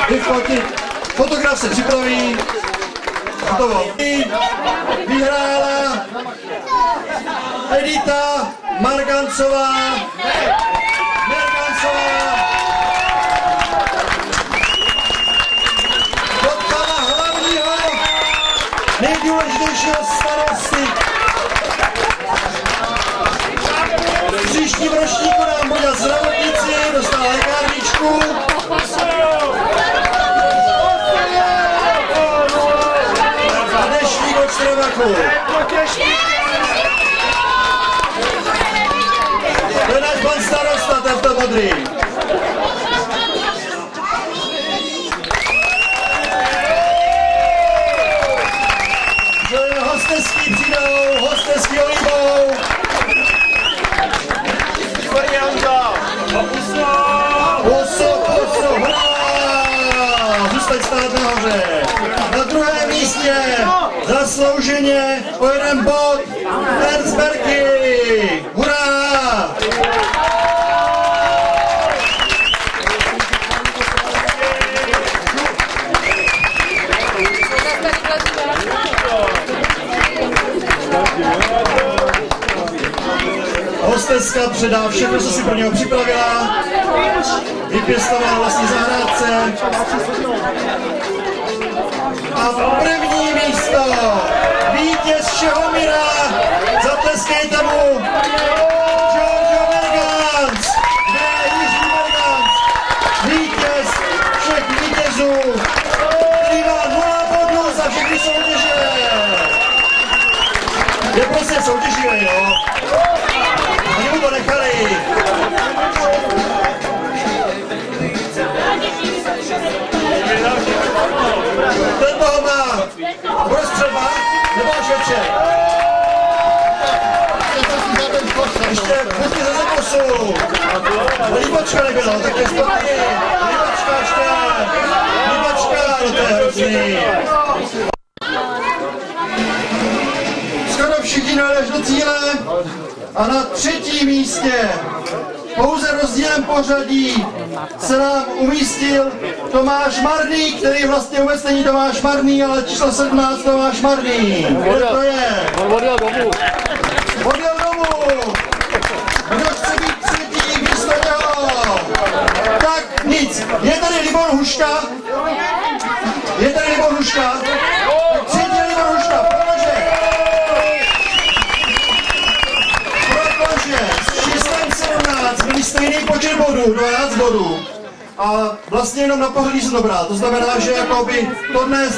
vyfotit. Fotograf se připraví. Hotovo. Vyhrála Edita Margancová. Od pana hlavního, nejdůležitějšího starosty. V příštím ročníku nám bude zdravotnici, dostala lékárničku. A dnešník od Stravaku. To je náš pan starosta, tento modrý. Hosteský přijdou, hosteský olivou. Puso, hurá! Zůstaň stát nahoře. Na druhém místě zaslouženě o jeden bod Herzbergy. Hurá! Hosteska předá všechno, co si pro něho připravila, vypěstovala vlastní zahrádce. A první místo, vítěz Čehomira, zatleskejte mu, Giorgio Mergans, Jiří Mergans, vítěz všech vítězů, který má 0 bodů za všechny soutěže. Je prostě soutěživý, jo? Oni mu to nechali. Ten toho má. Bude střelba? Nebo až večer? Ještě pustí ze zakosu. Líbačka nebylo, tak je zpátky. Líbačka ještě. Líbačka, no to je hrozný. Skoro všichni dojdeš do cíle. A na třetím místě, pouze rozdílem pořadí, se nám umístil Tomáš Marný, který vlastně vůbec není Tomáš Marný, ale číslo 17 Tomáš Marný. Kde to je? On odjel domů. Odjel domů! Kdo chce být třetí místo něho? Tak nic, je tady Libor Huška? Je tady Libor Huška? Třetí Libor Huška, s číslem 17 byli stejný počet bodů, 12 bodů. A vlastně jenom na pohlí se dobrá, to znamená, že jakoby to dnes...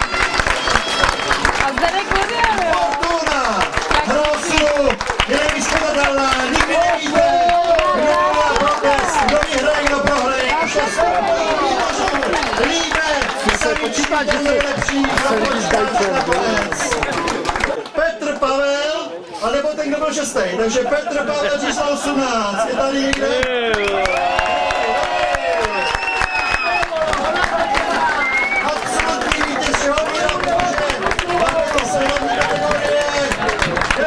Fortuna, Hrosu, je nevyspětatelná, nikdy nevíte, kdo má protest, kdo vyhrají, kdo prohrají, a všechno líbe, se vyčítat, že nejlepší, Petr Pavel, a nebo ten, kdo byl 6. Takže Petr Pavel číslo 18, je tady někde? Absolutní vítěz Čehomira, protože bavili se hlavní kategorie,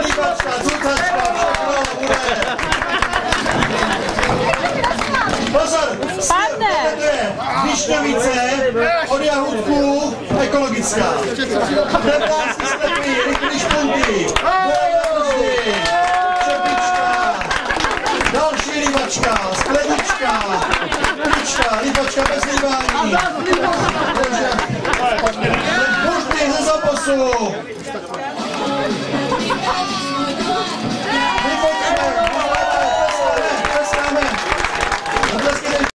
líbačka, cucačka, všechno bude. Pozor, to je Višňovice, od Jahůdků, ekologická. Neplásky sklepy, rychlý špunty, čepička, další líbačka, sklenička, líbačka bez líbání. Mužby ze zápasu.